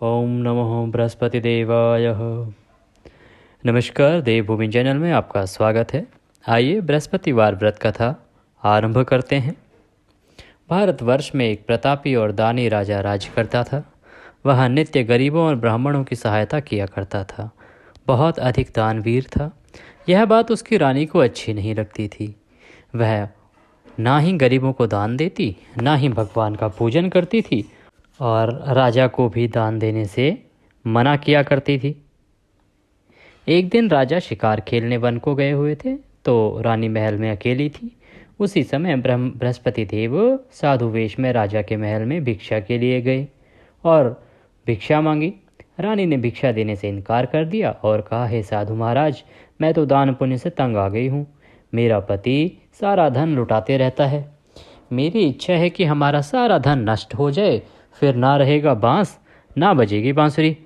ओम नमो बृहस्पति देवाय। नमस्कार, देवभूमि चैनल में आपका स्वागत है। आइए बृहस्पतिवार व्रत कथा आरंभ करते हैं। भारतवर्ष में एक प्रतापी और दानी राजा राज करता था। वह नित्य गरीबों और ब्राह्मणों की सहायता किया करता था। बहुत अधिक दानवीर था। यह बात उसकी रानी को अच्छी नहीं लगती थी। वह ना ही गरीबों को दान देती, ना ही भगवान का पूजन करती थी और राजा को भी दान देने से मना किया करती थी। एक दिन राजा शिकार खेलने वन को गए हुए थे तो रानी महल में अकेली थी। उसी समय बृहस्पति देव साधु वेश में राजा के महल में भिक्षा के लिए गए और भिक्षा मांगी। रानी ने भिक्षा देने से इनकार कर दिया और कहा, हे साधु महाराज, मैं तो दान पुण्य से तंग आ गई हूँ। मेरा पति सारा धन लुटाते रहता है। मेरी इच्छा है कि हमारा सारा धन नष्ट हो जाए, फिर ना रहेगा बांस, ना बजेगी बांसुरी।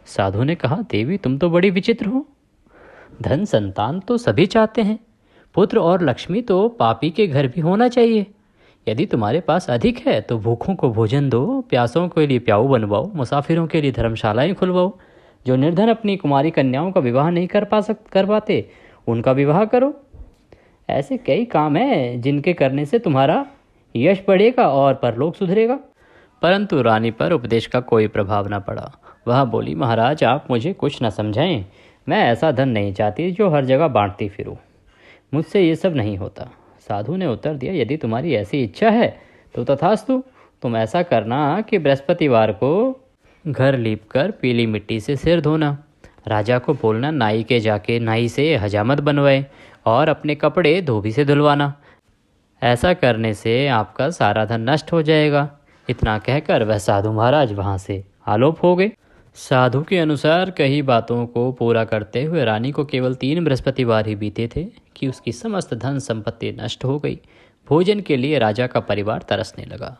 साधु ने कहा, देवी तुम तो बड़ी विचित्र हो। धन संतान तो सभी चाहते हैं, पुत्र और लक्ष्मी तो पापी के घर भी होना चाहिए। यदि तुम्हारे पास अधिक है तो भूखों को भोजन दो, प्यासों के लिए प्याऊ बनवाओ, मुसाफिरों के लिए धर्मशालाएं खुलवाओ। जो निर्धन अपनी कुमारी कन्याओं का विवाह नहीं कर पाते, उनका विवाह करो। ऐसे कई काम हैं जिनके करने से तुम्हारा यश बढ़ेगा और परलोक सुधरेगा। परंतु रानी पर उपदेश का कोई प्रभाव न पड़ा। वह बोली, महाराज आप मुझे कुछ न समझाएं। मैं ऐसा धन नहीं चाहती जो हर जगह बांटती फिरूं। मुझसे ये सब नहीं होता। साधु ने उत्तर दिया, यदि तुम्हारी ऐसी इच्छा है तो तथास्तु। तुम ऐसा करना कि बृहस्पतिवार को घर लीपकर पीली मिट्टी से सिर धोना। राजा को बोलना नाई से हजामत बनवाए और अपने कपड़े धोबी से धुलवाना। ऐसा करने से आपका सारा धन नष्ट हो जाएगा। इतना कहकर वह साधु महाराज वहाँ से आलोप हो गए। साधु के अनुसार कई बातों को पूरा करते हुए रानी को केवल 3 बृहस्पतिवार ही बीते थे कि उसकी समस्त धन संपत्ति नष्ट हो गई। भोजन के लिए राजा का परिवार तरसने लगा।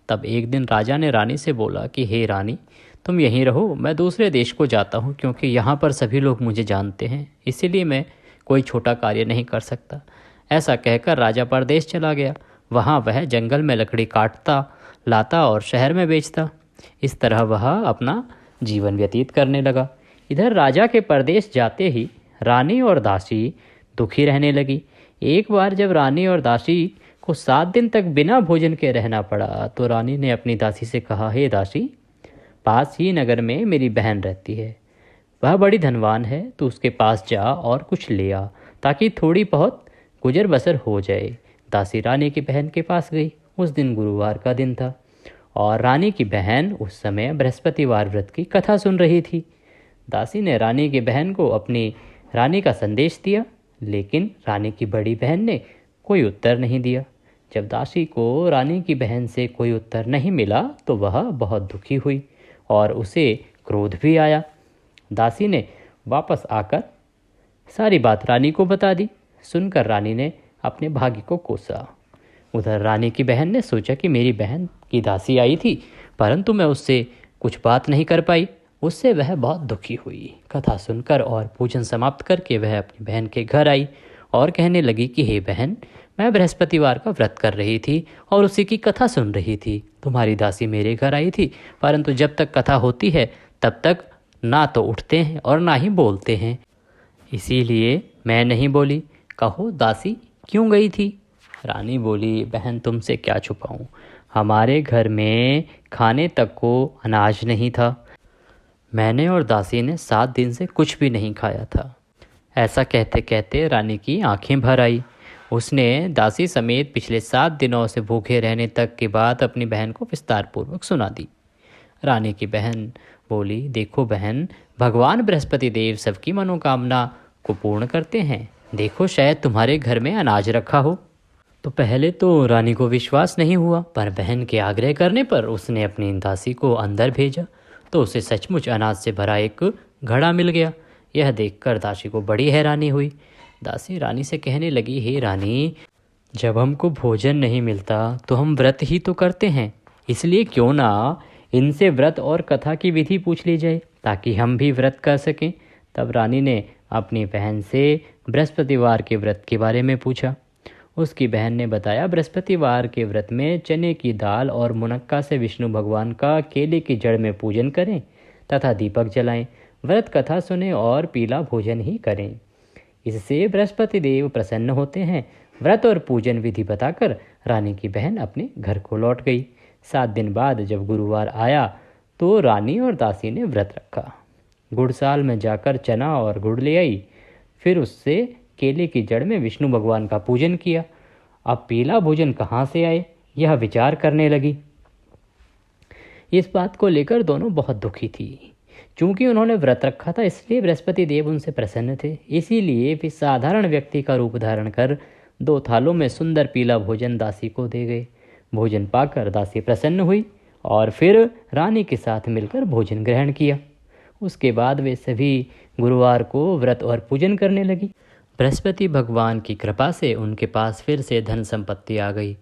तब एक दिन राजा ने रानी से बोला कि हे रानी, तुम यहीं रहो, मैं दूसरे देश को जाता हूँ, क्योंकि यहाँ पर सभी लोग मुझे जानते हैं, इसीलिए मैं कोई छोटा कार्य नहीं कर सकता। ऐसा कहकर राजा परदेश चला गया। वहाँ वह जंगल में लकड़ी काटता लाता और शहर में बेचता। इस तरह वह अपना जीवन व्यतीत करने लगा। इधर राजा के परदेश जाते ही रानी और दासी दुखी रहने लगी। एक बार जब रानी और दासी को 7 दिन तक बिना भोजन के रहना पड़ा तो रानी ने अपनी दासी से कहा, हे दासी, पास ही नगर में मेरी बहन रहती है। वह बड़ी धनवान है, तो उसके पास जा और कुछ ले आ, ताकि थोड़ी बहुत गुजर बसर हो जाए। दासी रानी की बहन के पास गई। उस दिन गुरुवार का दिन था और रानी की बहन उस समय बृहस्पतिवार व्रत की कथा सुन रही थी। दासी ने रानी की बहन को अपनी रानी का संदेश दिया, लेकिन रानी की बड़ी बहन ने कोई उत्तर नहीं दिया। जब दासी को रानी की बहन से कोई उत्तर नहीं मिला तो वह बहुत दुखी हुई और उसे क्रोध भी आया। दासी ने वापस आकर सारी बात रानी को बता दी। सुनकर रानी ने अपने भाग्य को कोसा। उधर रानी की बहन ने सोचा कि मेरी बहन की दासी आई थी, परंतु मैं उससे कुछ बात नहीं कर पाई। उससे वह बहुत दुखी हुई। कथा सुनकर और पूजन समाप्त करके वह अपनी बहन के घर आई और कहने लगी कि हे बहन, मैं बृहस्पतिवार का व्रत कर रही थी और उसी की कथा सुन रही थी। तुम्हारी दासी मेरे घर आई थी, परंतु जब तक कथा होती है तब तक ना तो उठते हैं और ना ही बोलते हैं, इसीलिए मैं नहीं बोली। कहो दासी क्यों गई थी? रानी बोली, बहन तुमसे क्या छुपाऊं, हमारे घर में खाने तक को अनाज नहीं था। मैंने और दासी ने 7 दिन से कुछ भी नहीं खाया था। ऐसा कहते कहते रानी की आंखें भर आई। उसने दासी समेत पिछले 7 दिनों से भूखे रहने तक की बात अपनी बहन को विस्तारपूर्वक सुना दी। रानी की बहन बोली, देखो बहन, भगवान बृहस्पति देव सबकी मनोकामना को पूर्ण करते हैं। देखो शायद तुम्हारे घर में अनाज रखा हो। तो पहले तो रानी को विश्वास नहीं हुआ, पर बहन के आग्रह करने पर उसने अपनी दासी को अंदर भेजा तो उसे सचमुच अनाज से भरा एक घड़ा मिल गया। यह देखकर दासी को बड़ी हैरानी हुई। दासी रानी से कहने लगी, हे रानी, जब हमको भोजन नहीं मिलता तो हम व्रत ही तो करते हैं, इसलिए क्यों ना इनसे व्रत और कथा की विधि पूछ ली जाए ताकि हम भी व्रत कर सकें। तब रानी ने अपनी बहन से बृहस्पतिवार के व्रत के बारे में पूछा। उसकी बहन ने बताया, बृहस्पतिवार के व्रत में चने की दाल और मुनक्का से विष्णु भगवान का केले की जड़ में पूजन करें, तथा दीपक जलाएं, व्रत कथा सुने और पीला भोजन ही करें। इससे बृहस्पति देव प्रसन्न होते हैं। व्रत और पूजन विधि बताकर रानी की बहन अपने घर को लौट गई। 7 दिन बाद जब गुरुवार आया तो रानी और दासी ने व्रत रखा। गुड़साल में जाकर चना और गुड़ ले आई, फिर उससे केले की जड़ में विष्णु भगवान का पूजन किया। अब पीला भोजन कहाँ से आए, यह विचार करने लगी। इस बात को लेकर दोनों बहुत दुखी थी। चूंकि उन्होंने व्रत रखा था इसलिए बृहस्पति देव उनसे प्रसन्न थे। इसीलिए वे साधारण व्यक्ति का रूप धारण कर 2 थालों में सुंदर पीला भोजन दासी को दे गए। भोजन पाकर दासी प्रसन्न हुई और फिर रानी के साथ मिलकर भोजन ग्रहण किया। उसके बाद वे सभी गुरुवार को व्रत और पूजन करने लगी। बृहस्पति भगवान की कृपा से उनके पास फिर से धन संपत्ति आ गई,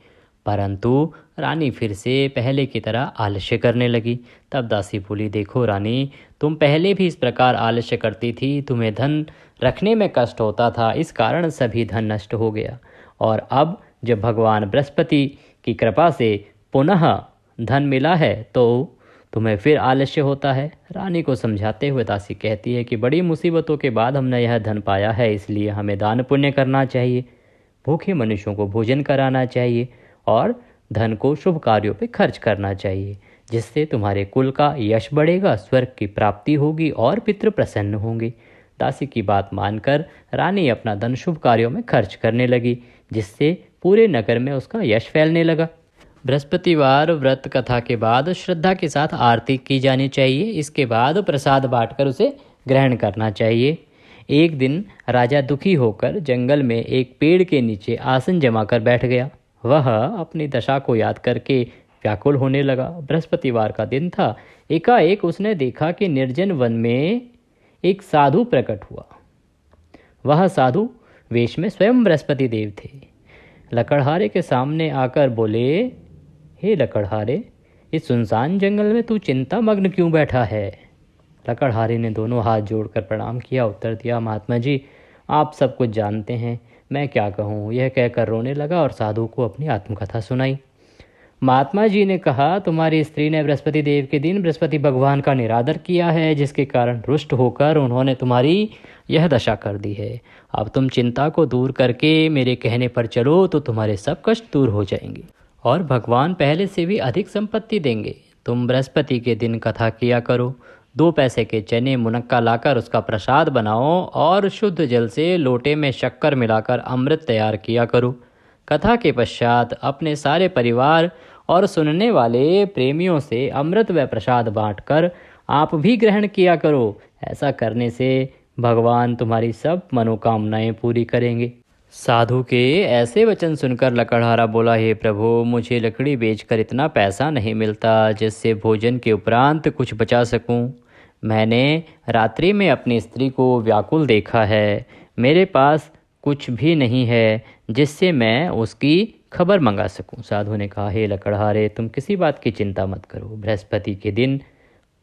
परंतु रानी फिर से पहले की तरह आलस्य करने लगी। तब दासी बोली, देखो रानी, तुम पहले भी इस प्रकार आलस्य करती थी, तुम्हें धन रखने में कष्ट होता था, इस कारण सभी धन नष्ट हो गया। और अब जब भगवान बृहस्पति की कृपा से पुनः धन मिला है तो तुम्हें फिर आलस्य होता है। रानी को समझाते हुए दासी कहती है कि बड़ी मुसीबतों के बाद हमने यह धन पाया है, इसलिए हमें दान पुण्य करना चाहिए, भूखे मनुष्यों को भोजन कराना चाहिए और धन को शुभ कार्यों पे खर्च करना चाहिए, जिससे तुम्हारे कुल का यश बढ़ेगा, स्वर्ग की प्राप्ति होगी और पितृ प्रसन्न होंगे। दासी की बात मानकर रानी अपना धन शुभ कार्यों में खर्च करने लगी, जिससे पूरे नगर में उसका यश फैलने लगा। बृहस्पतिवार व्रत कथा के बाद श्रद्धा के साथ आरती की जानी चाहिए। इसके बाद प्रसाद बांटकर उसे ग्रहण करना चाहिए। एक दिन राजा दुखी होकर जंगल में एक पेड़ के नीचे आसन जमाकर बैठ गया। वह अपनी दशा को याद करके व्याकुल होने लगा। बृहस्पतिवार का दिन था। एकाएक उसने देखा कि निर्जन वन में एक साधु प्रकट हुआ। वह साधु वेश में स्वयं बृहस्पति देव थे। लकड़हारे के सामने आकर बोले, हे लकड़हारे, इस सुनसान जंगल में तू चिंता मग्न क्यों बैठा है? लकड़हारे ने दोनों हाथ जोड़कर प्रणाम किया। उत्तर दिया, महात्मा जी, आप सब कुछ जानते हैं, मैं क्या कहूँ। यह कहकर रोने लगा और साधु को अपनी आत्मकथा सुनाई। महात्मा जी ने कहा, तुम्हारी स्त्री ने बृहस्पति देव के दिन बृहस्पति भगवान का निरादर किया है, जिसके कारण रुष्ट होकर उन्होंने तुम्हारी यह दशा कर दी है। अब तुम चिंता को दूर करके मेरे कहने पर चलो तो तुम्हारे सब कष्ट दूर हो जाएंगे और भगवान पहले से भी अधिक संपत्ति देंगे। तुम बृहस्पति के दिन कथा किया करो। 2 पैसे के चने मुनक्का लाकर उसका प्रसाद बनाओ और शुद्ध जल से लोटे में शक्कर मिलाकर अमृत तैयार किया करो। कथा के पश्चात अपने सारे परिवार और सुनने वाले प्रेमियों से अमृत व प्रसाद बांटकर आप भी ग्रहण किया करो। ऐसा करने से भगवान तुम्हारी सब मनोकामनाएं पूरी करेंगे। साधु के ऐसे वचन सुनकर लकड़हारा बोला, हे प्रभु, मुझे लकड़ी बेचकर इतना पैसा नहीं मिलता जिससे भोजन के उपरांत कुछ बचा सकूं। मैंने रात्रि में अपनी स्त्री को व्याकुल देखा है। मेरे पास कुछ भी नहीं है जिससे मैं उसकी खबर मंगा सकूं। साधु ने कहा, हे लकड़हारे, तुम किसी बात की चिंता मत करो। बृहस्पति के दिन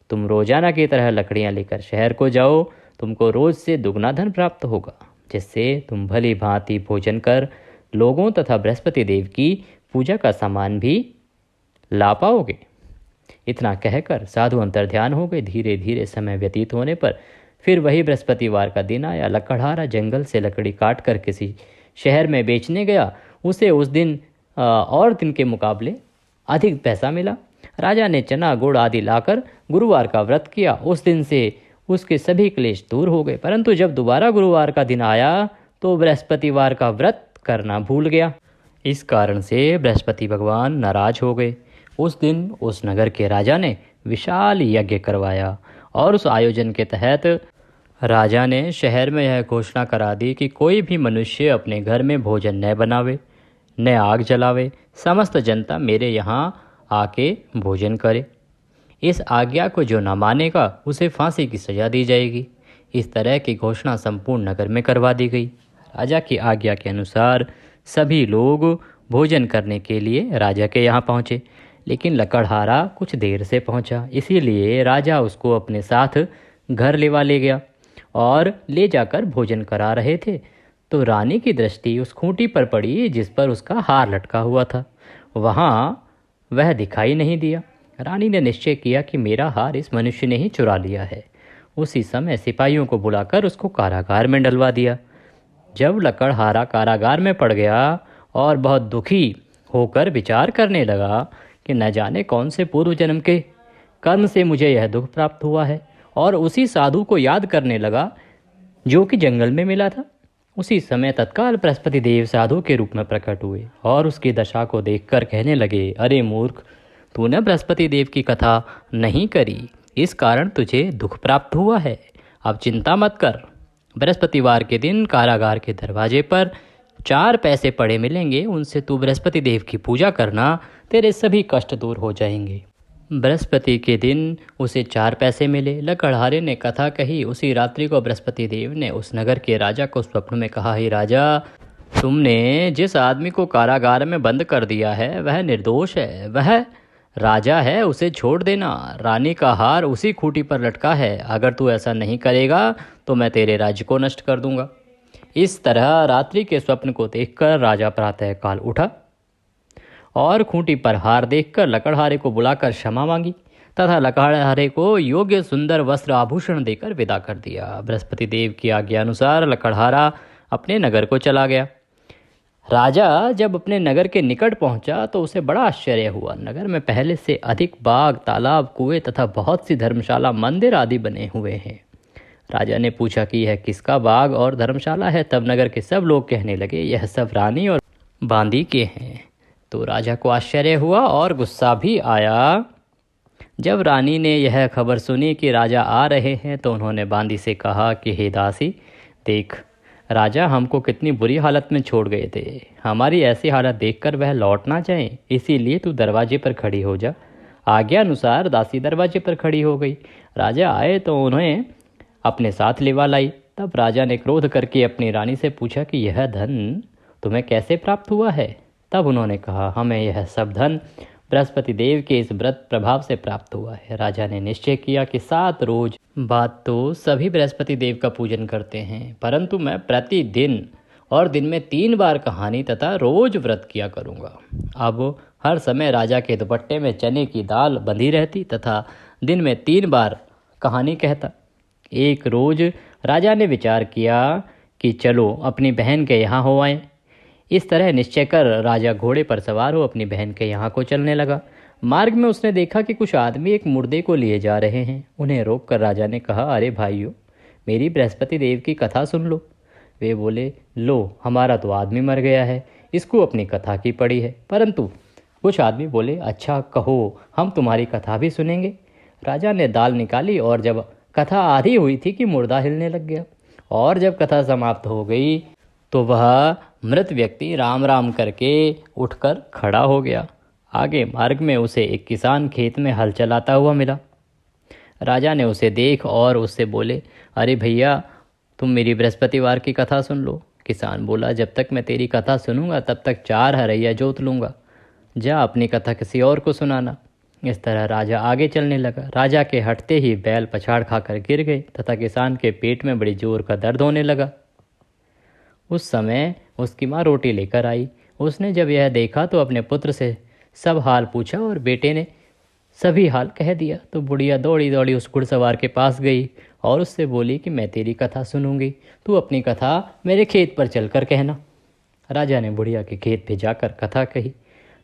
तुम रोजाना की तरह लकड़ियां लेकर शहर को जाओ। तुमको रोज से दुगना धन प्राप्त होगा, जिससे तुम भली भांति भोजन कर लोगों तथा बृहस्पति देव की पूजा का सामान भी ला पाओगे। इतना कहकर साधु अंतर्ध्यान हो गए। धीरे धीरे समय व्यतीत होने पर फिर वही बृहस्पतिवार का दिन आया। लकड़हारा जंगल से लकड़ी काट कर किसी शहर में बेचने गया। उसे उस दिन और दिन के मुकाबले अधिक पैसा मिला। राजा ने चना गुड़ आदि लाकर गुरुवार का व्रत किया। उस दिन से उसके सभी क्लेश दूर हो गए। परंतु जब दोबारा गुरुवार का दिन आया तो बृहस्पतिवार का व्रत करना भूल गया। इस कारण से बृहस्पति भगवान नाराज हो गए। उस दिन उस नगर के राजा ने विशाल यज्ञ करवाया और उस आयोजन के तहत राजा ने शहर में यह घोषणा करा दी कि कोई भी मनुष्य अपने घर में भोजन न बनावे, न आग जलावे। समस्त जनता मेरे यहाँ आके भोजन करे। इस आज्ञा को जो न मानेगा उसे फांसी की सजा दी जाएगी। इस तरह की घोषणा संपूर्ण नगर में करवा दी गई। राजा की आज्ञा के अनुसार सभी लोग भोजन करने के लिए राजा के यहाँ पहुँचे, लेकिन लकड़हारा कुछ देर से पहुँचा। इसीलिए राजा उसको अपने साथ घर ले गया और ले जाकर भोजन करा रहे थे तो रानी की दृष्टि उस खूंटी पर पड़ी जिस पर उसका हार लटका हुआ था। वहाँ वह दिखाई नहीं दिया। रानी ने निश्चय किया कि मेरा हार इस मनुष्य ने ही चुरा लिया है। उसी समय सिपाहियों को बुलाकर उसको कारागार में डलवा दिया। जब लकड़हारा कारागार में पड़ गया और बहुत दुखी होकर विचार करने लगा कि न जाने कौन से पूर्व जन्म के कर्म से मुझे यह दुख प्राप्त हुआ है, और उसी साधु को याद करने लगा जो कि जंगल में मिला था। उसी समय तत्काल बृहस्पति देव साधु के रूप में प्रकट हुए और उसकी दशा को देखकर कहने लगे, अरे मूर्ख, तूने बृहस्पति देव की कथा नहीं करी, इस कारण तुझे दुख प्राप्त हुआ है। अब चिंता मत कर, बृहस्पतिवार के दिन कारागार के दरवाजे पर 4 पैसे पड़े मिलेंगे, उनसे तू बृहस्पति देव की पूजा करना, तेरे सभी कष्ट दूर हो जाएंगे। बृहस्पति के दिन उसे 4 पैसे मिले। लकड़हारे ने कथा कही। उसी रात्रि को बृहस्पति देव ने उस नगर के राजा को स्वप्न में कहा, हे राजा, तुमने जिस आदमी को कारागार में बंद कर दिया है वह निर्दोष है, वह राजा है, उसे छोड़ देना। रानी का हार उसी खूंटी पर लटका है, अगर तू ऐसा नहीं करेगा तो मैं तेरे राज्य को नष्ट कर दूंगा। इस तरह रात्रि के स्वप्न को देखकर राजा प्रातःकाल उठा और खूंटी पर हार देखकर लकड़हारे को बुलाकर क्षमा मांगी तथा लकड़हारे को योग्य सुंदर वस्त्र आभूषण देकर विदा कर दिया। बृहस्पति देव की आज्ञा अनुसार लकड़हारा अपने नगर को चला गया। राजा जब अपने नगर के निकट पहुंचा तो उसे बड़ा आश्चर्य हुआ। नगर में पहले से अधिक बाग, तालाब, कुएं तथा बहुत सी धर्मशाला, मंदिर आदि बने हुए हैं। राजा ने पूछा कि यह किसका बाग और धर्मशाला है। तब नगर के सब लोग कहने लगे, यह सब रानी और बांदी के हैं। तो राजा को आश्चर्य हुआ और गुस्सा भी आया। जब रानी ने यह खबर सुनी कि राजा आ रहे हैं तो उन्होंने बांदी से कहा कि हे दासी, देख, राजा हमको कितनी बुरी हालत में छोड़ गए थे, हमारी ऐसी हालत देखकर वह लौट ना जाए, इसीलिए तू दरवाजे पर खड़ी हो जा। आज्ञा अनुसार दासी दरवाजे पर खड़ी हो गई। राजा आए तो उन्हें अपने साथ लिवा लाई। तब राजा ने क्रोध करके अपनी रानी से पूछा कि यह धन तुम्हें कैसे प्राप्त हुआ है। तब उन्होंने कहा, हमें यह सब धन बृहस्पति देव के इस व्रत प्रभाव से प्राप्त हुआ है। राजा ने निश्चय किया कि 7 रोज बाद तो सभी बृहस्पति देव का पूजन करते हैं, परंतु मैं प्रतिदिन और दिन में 3 बार कहानी तथा रोज व्रत किया करूँगा। अब हर समय राजा के दुपट्टे में चने की दाल बंधी रहती तथा दिन में 3 बार कहानी कहता। एक रोज राजा ने विचार किया कि चलो अपनी बहन के यहाँ हो आएं। इस तरह निश्चय कर राजा घोड़े पर सवार हो अपनी बहन के यहाँ को चलने लगा। मार्ग में उसने देखा कि कुछ आदमी एक मुर्दे को लिए जा रहे हैं। उन्हें रोककर राजा ने कहा, अरे भाइयों, मेरी बृहस्पति देव की कथा सुन लो। वे बोले, लो, हमारा तो आदमी मर गया है, इसको अपनी कथा की पड़ी है। परंतु कुछ आदमी बोले, अच्छा कहो, हम तुम्हारी कथा भी सुनेंगे। राजा ने दाल निकाली और जब कथा आधी हुई थी कि मुर्दा हिलने लग गया, और जब कथा समाप्त हो गई तो वह मृत व्यक्ति राम राम करके उठकर खड़ा हो गया। आगे मार्ग में उसे एक किसान खेत में हल चलाता हुआ मिला। राजा ने उसे देख और उससे बोले, अरे भैया, तुम मेरी बृहस्पतिवार की कथा सुन लो। किसान बोला, जब तक मैं तेरी कथा सुनूंगा तब तक 4 हरैया जोत लूँगा, जा अपनी कथा किसी और को सुनाना। इस तरह राजा आगे चलने लगा। राजा के हटते ही बैल पछाड़ खाकर गिर गए तथा किसान के पेट में बड़ी जोर का दर्द होने लगा। उस समय उसकी माँ रोटी लेकर आई। उसने जब यह देखा तो अपने पुत्र से सब हाल पूछा और बेटे ने सभी हाल कह दिया। तो बुढ़िया दौड़ी दौड़ी उस घुड़सवार के पास गई और उससे बोली कि मैं तेरी कथा सुनूंगी, तू अपनी कथा मेरे खेत पर चलकर कहना। राजा ने बुढ़िया के खेत पे जाकर कथा कही,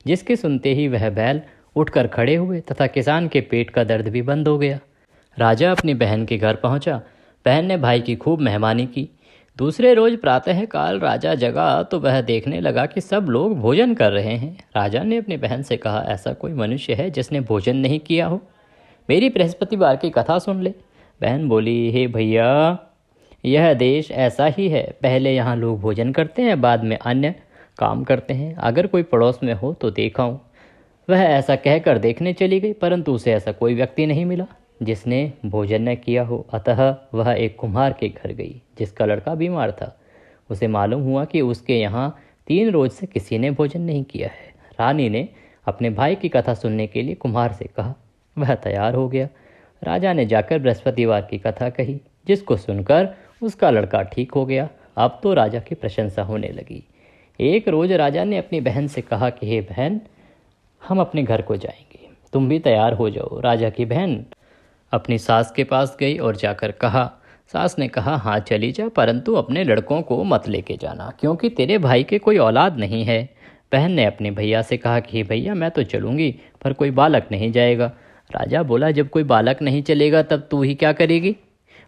जिसके सुनते ही वह बैल उठकर खड़े हुए तथा किसान के पेट का दर्द भी बंद हो गया। राजा अपनी बहन के घर पहुंचा। बहन ने भाई की खूब मेहमानी की। दूसरे रोज प्रातःकाल राजा जगा तो वह देखने लगा कि सब लोग भोजन कर रहे हैं। राजा ने अपनी बहन से कहा, ऐसा कोई मनुष्य है जिसने भोजन नहीं किया हो, मेरी बृहस्पतिवार की कथा सुन ले। बहन बोली, हे भैया, यह देश ऐसा ही है, पहले यहाँ लोग भोजन करते हैं, बाद में अन्य काम करते हैं। अगर कोई पड़ोस में हो तो देखाऊं। वह ऐसा कहकर देखने चली गई, परंतु उसे ऐसा कोई व्यक्ति नहीं मिला जिसने भोजन न किया हो। अतः वह एक कुम्हार के घर गई जिसका लड़का बीमार था। उसे मालूम हुआ कि उसके यहाँ 3 रोज से किसी ने भोजन नहीं किया है। रानी ने अपने भाई की कथा सुनने के लिए कुम्हार से कहा। वह तैयार हो गया। राजा ने जाकर बृहस्पतिवार की कथा कही, जिसको सुनकर उसका लड़का ठीक हो गया। अब तो राजा की प्रशंसा होने लगी। एक रोज राजा ने अपनी बहन से कहा कि हे बहन, हम अपने घर को जाएंगे, तुम भी तैयार हो जाओ। राजा की बहन अपनी सास के पास गई और जाकर कहा। सास ने कहा, हाँ चली जा, परंतु अपने लड़कों को मत लेके जाना, क्योंकि तेरे भाई के कोई औलाद नहीं है। बहन ने अपने भैया से कहा कि भैया मैं तो चलूँगी, पर कोई बालक नहीं जाएगा। राजा बोला, जब कोई बालक नहीं चलेगा तब तू ही क्या करेगी।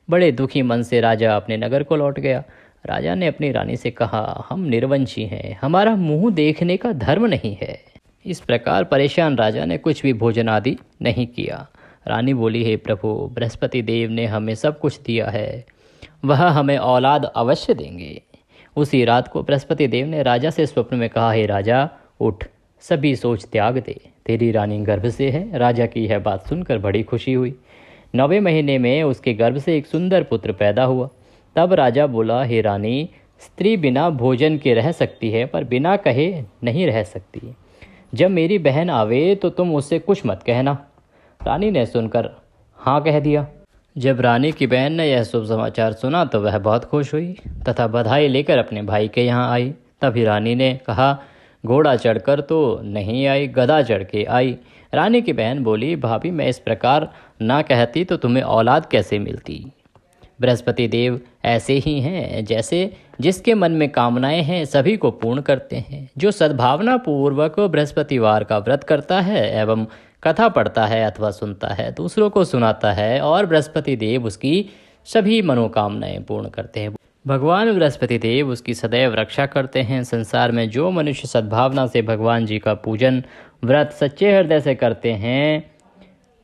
बड़े दुखी मन से राजा अपने नगर को लौट गया। राजा ने अपनी रानी से कहा, हम निर्वंशी हैं, हमारा मुंह देखने का धर्म नहीं है। इस प्रकार परेशान राजा ने कुछ भी भोजन आदि नहीं किया। रानी बोली, हे प्रभु, बृहस्पति देव ने हमें सब कुछ दिया है, वह हमें औलाद अवश्य देंगे। उसी रात को बृहस्पति देव ने राजा से स्वप्न में कहा, हे राजा उठ, सभी सोच त्याग दे, तेरी रानी गर्भ से है। राजा की यह बात सुनकर बड़ी खुशी हुई। 9वें महीने में उसके गर्भ से एक सुंदर पुत्र पैदा हुआ। तब राजा बोला, हे रानी, स्त्री बिना भोजन के रह सकती है, पर बिना कहे नहीं रह सकती। जब मेरी बहन आवे तो तुम उससे कुछ मत कहना। रानी ने सुनकर हाँ कह दिया। जब रानी की बहन ने यह शुभ समाचार सुना तो वह बहुत खुश हुई तथा बधाई लेकर अपने भाई के यहाँ आई। तभी रानी ने कहा, घोड़ा चढ़कर तो नहीं आई, गधा चढ़ के आई। रानी की बहन बोली, भाभी मैं इस प्रकार ना कहती तो तुम्हें औलाद कैसे मिलती। बृहस्पति देव ऐसे ही हैं, जैसे जिसके मन में कामनाएं हैं सभी को पूर्ण करते हैं। जो सद्भावना पूर्वक बृहस्पतिवार का व्रत करता है एवं कथा पढ़ता है अथवा सुनता है, दूसरों को सुनाता है, और बृहस्पति देव उसकी सभी मनोकामनाएं पूर्ण करते हैं। भगवान बृहस्पति देव उसकी सदैव रक्षा करते हैं। संसार में जो मनुष्य सद्भावना से भगवान जी का पूजन व्रत सच्चे हृदय से करते हैं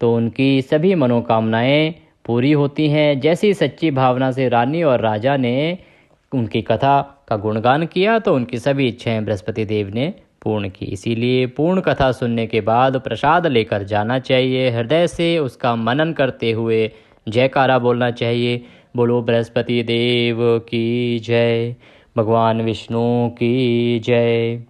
तो उनकी सभी मनोकामनाएं पूरी होती हैं। जैसी सच्ची भावना से रानी और राजा ने उनकी कथा का गुणगान किया तो उनकी सभी इच्छाएं बृहस्पति देव ने पूर्ण की। इसीलिए पूर्ण कथा सुनने के बाद प्रसाद लेकर जाना चाहिए। हृदय से उसका मनन करते हुए जयकारा बोलना चाहिए। बोलो बृहस्पति देव की जय, भगवान विष्णु की जय।